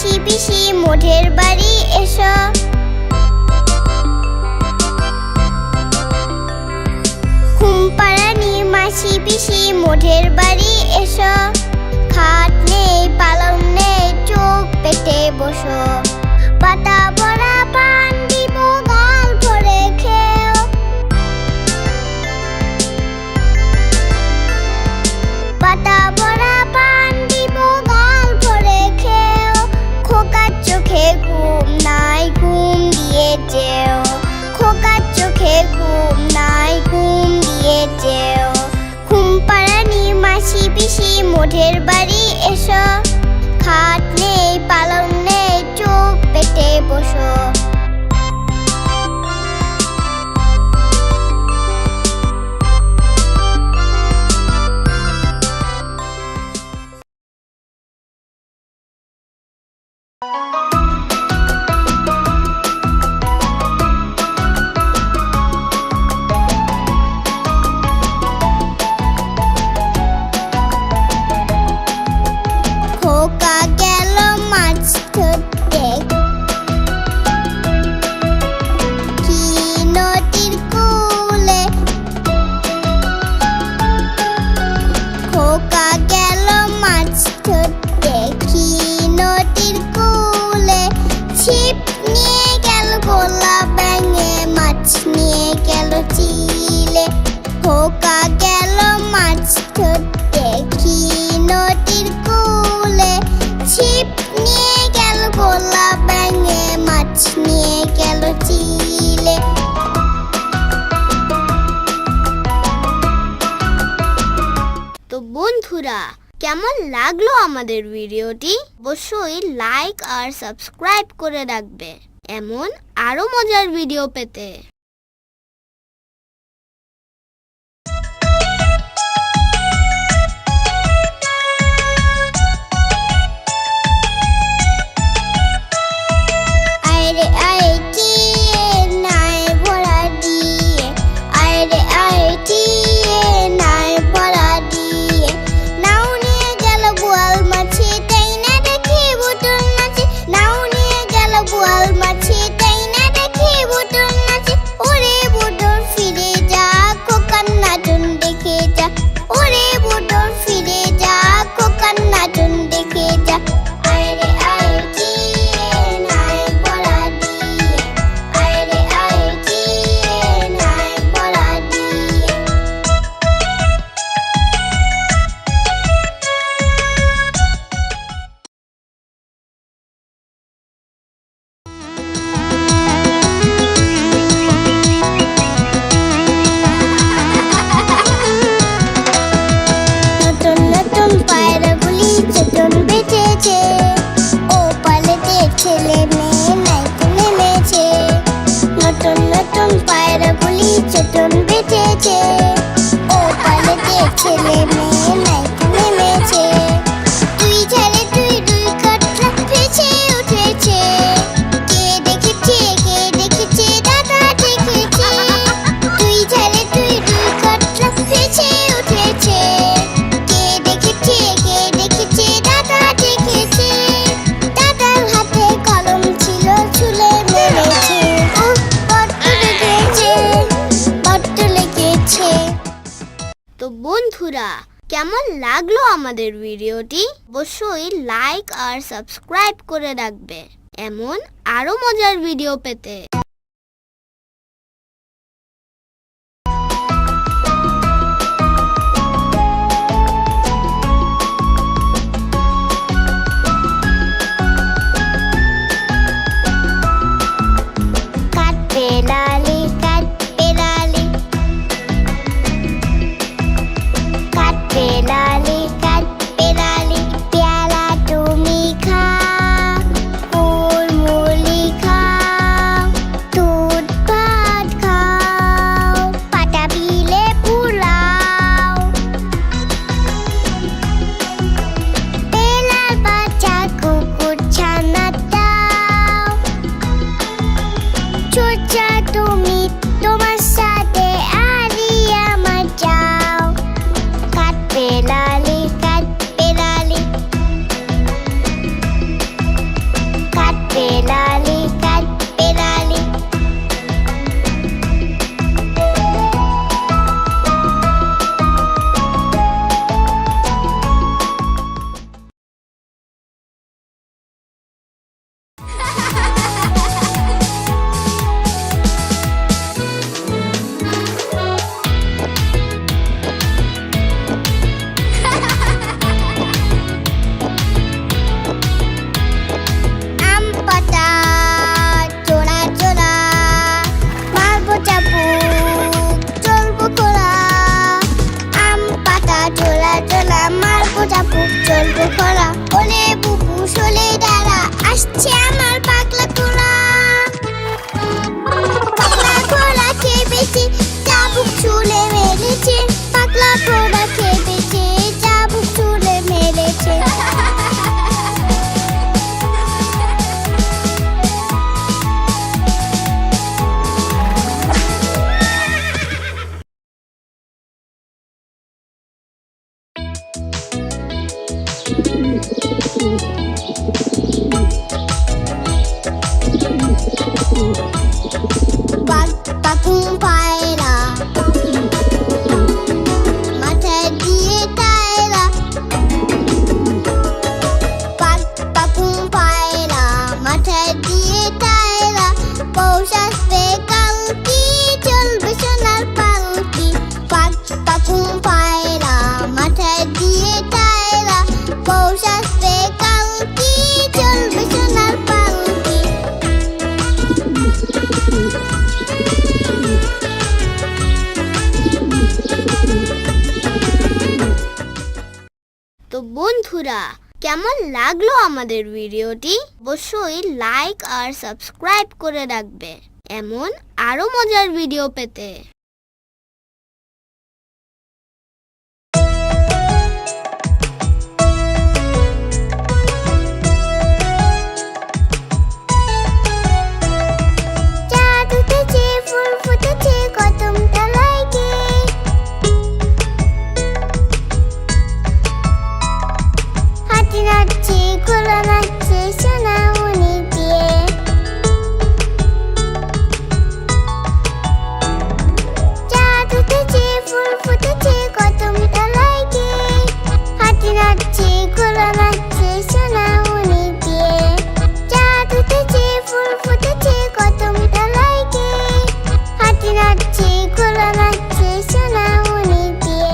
মাসি পিসি মোঠের বাড়ি এসো। ঘুমপাড়ানি মাসি পিসি মোঠের বাড়ি এসো। খাট নেই পালং নেই চোখ পেটে বসো। পাতা ভরা পান দিব গাল ভরে খেও। পাতা ভরা পান দিব গাল ভরে খেও। খোকার চোখে ঘুম নাই ঘুম দিয়ে যেও। খোকার চোখে ঘুম নাই ঘুম দিয়ে যেও। ঘুমপাড়ানি মাসি পিসি মোঠের বাড়ি এসো। খাট নেই পালং নেই চোখ পেটে বসো। খোকা গেল মাছ ধরতে কি নদীর কূলে। খোকা গেল মাছ ধরতে কি নদীর কূলে। ছিপ নিয়ে গেল ভোলা ব্যাঙে মাছ নিয়ে গেল চিলে। খোকা গেল মাছ ধরতে কি নদীর কূলে। ছিপ নিয়ে গেল ভোলা ব্যাঙে মাছ নিয়ে গেল চিলে। তো বন্ধুরা, কেমন লাগলো আমাদের ভিডিওটি? অবশ্যই লাইক আর সাবস্ক্রাইব করে রাখবে এমন আরো মজার ভিডিও পেতে। আইরে আইটি নাই ভরা দিয়ে। আইরে আইটি নাই ভরা দিয়ে। নাও নিয়ে গেল বোয়াল মাছি তাই না দেখি বুটুল নাচে। নাও নিয়ে গেল বোয়াল মাছি তাই না দেখি বুটুল নাচে। ওরে বুটুল ফিরে যা খোকার নাচন দেখে যা। ওরে বুটুল ফিরে যা খোকার নাচন দেখে যা। আইরে আইটি নাই ভরা দিয়ে। আইরে আইটি নাই ভরা দিয়ে। নতুন নতুন পায়রাগুলি চটন বেঁচেছে। ও পালেতে ছেলে মেয়ে নাইতে নেমেছে। নতুন নতুন পায়রাগুলি চটন বেঁচেছে। ও পালেতে ছেলে মেয়ে নাইতে নেমেছে। তুই ঝালে তুই দুই কাটলা ভেসে উঠেছে। কে দেখেছে দাদা দেখেছে। তুই ঝালে তুই দুই কাটলা ভেসে উঠেছে। কে দেখেছে দাদা দেখেছে। দাদার হাতে কলম ছিল ছুলে মেরেছে। বড্ড লেগেছে। তো বন্ধুরা, কেমন লাগলো আমাদের ভিডিওটি? অবশ্যই লাইক আর সাবস্ক্রাইব করে রাখবে এমন আরো মজার ভিডিও পেতে। কাটবে লালি কাটবে লালি। কাটবে লালি কাটবে লালি। পেয়ালা তুমি খাও কুলমুলি খাও। ভরা ওলে বুবু শোলে দাঁড়া আসছে আমার পাগলা ঘোড়া পাগলা ঘোড়া খেপেছে চাবুক চুলে মেরেছে পাগলা ঘোড়া খেপেছে চাবুক চুলে মেরেছে পাকুম পায়রা মাথায় দিয়ে টায়রা পাকুম পায়রা মাথায় দিয়ে টায়রা পৌষ আসবে কালকি চলবে সোনার পালকি পাকুম পায়রা মাথায় দিয়ে টায়রা পৌষ আসবে কালকি চলবে সোনার পালকি তো বন্ধুরা কেমন লাগলো আমাদের ভিডিওটি অবশ্যই লাইক আর সাবস্ক্রাইব করে রাখবে এমন আরো মজার ভিডিও পেতে চাঁদ উঠেছে ফুল ফুটেছে কদম তলায় গিয়ে হাতি নাচছে ঘোড়া নাচছে সোনামণি দিয়ে চাঁদ উঠেছে ফুল ফুটেছে কদম তলায় গিয়ে হাতি নাচছে ঘোড়া নাচছে সোনামণি দিয়ে চাঁদ উঠেছে ফুল ফুটেছে কদম তলায় গিয়ে হাতি নাচছে ঘোড়া নাচছে সোনামণি দিয়ে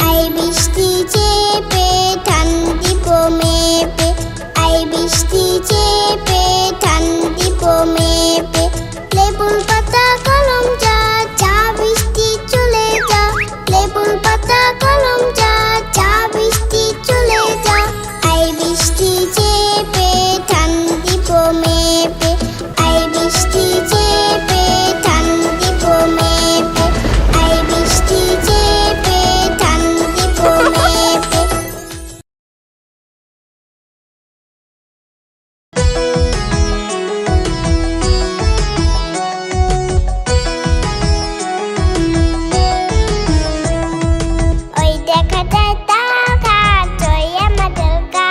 আই বৃষ্টি চেপে ঠান্ডি মেপে আই বৃষ্টি চেপে ঠান্ডি মেপে লেবুর পাতা কলম যা চা বৃষ্টি চলে যা লেবুর পাতা কলম যা চা বৃষ্টি চলে যা আই বৃষ্টি চেপে ঠান্ডি মেপে আই বৃষ্টি চেপে ঠান্ডি মেপে আই বৃষ্টি চেপে ঠান্ডি মেপে ওই দেখা যায় তারা জয় আমাদের গা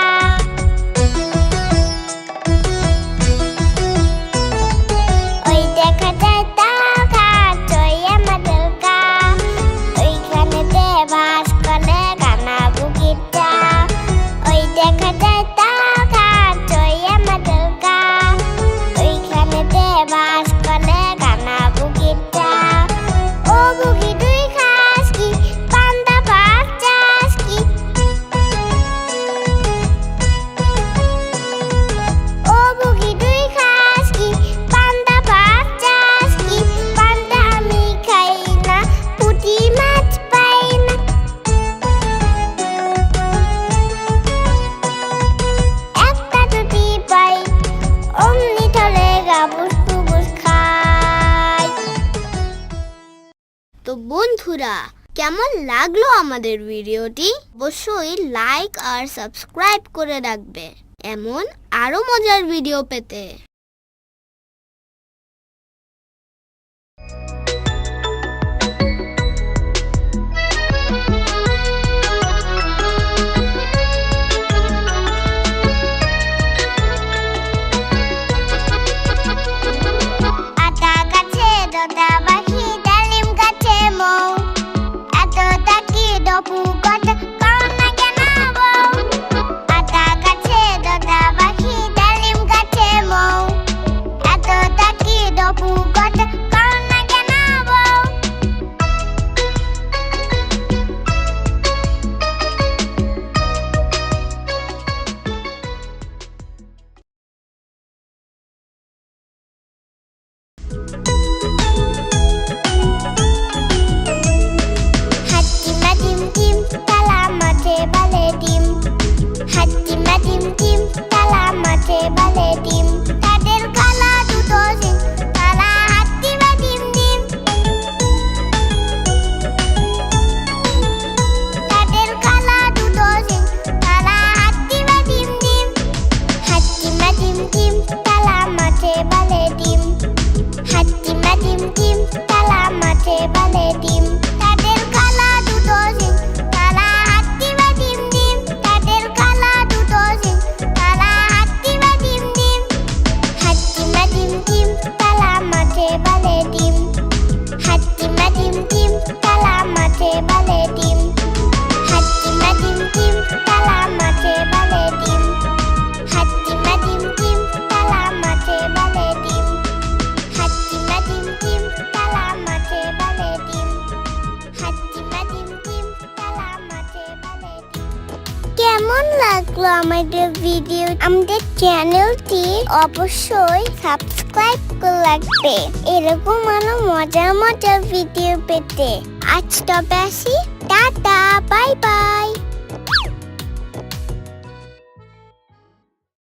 ওই দেখা যায় তারা জয় আমাদের গা ওইখানে দেবাস করে গানা বুকিটা ওই দেখা যায় তারা জয় আমাদের গা ওইখানে দেবাস করে গানা বুকিটা ও বুকি তুই খাস কি পান্তা ভাত চাস কি ও বুকি তুই খাস কি পান্তা ভাত চাস কি পান্তা আমি খাই না পুঁটি মাছ পাই না একটা যদি পাই অমনি ধরে গাবুস টুবুস খাই তো বন্ধুরা কেমন লাগলো আমাদের ভিডিওটি অবশ্যই লাইক আর সাবস্ক্রাইব করে রাখবে এমন আরো মজার ভিডিও পেতে আতা গাছে দোতা পাখি ডালিম গাছে মৌ এত তাকি ডপু কত কানা কেন বউ আতা গাছে দোতা পাখি ডালিম গাছে মৌ কেমন লাগলো আমাদের ভিডিও? আমাদের চ্যানেলটি অবশ্যই সাবস্ক্রাইব করে রাখবে এরকম আরো মজার মজার ভিডিও পেতে। আজ তবে আসি, টাটা, বাই বাই।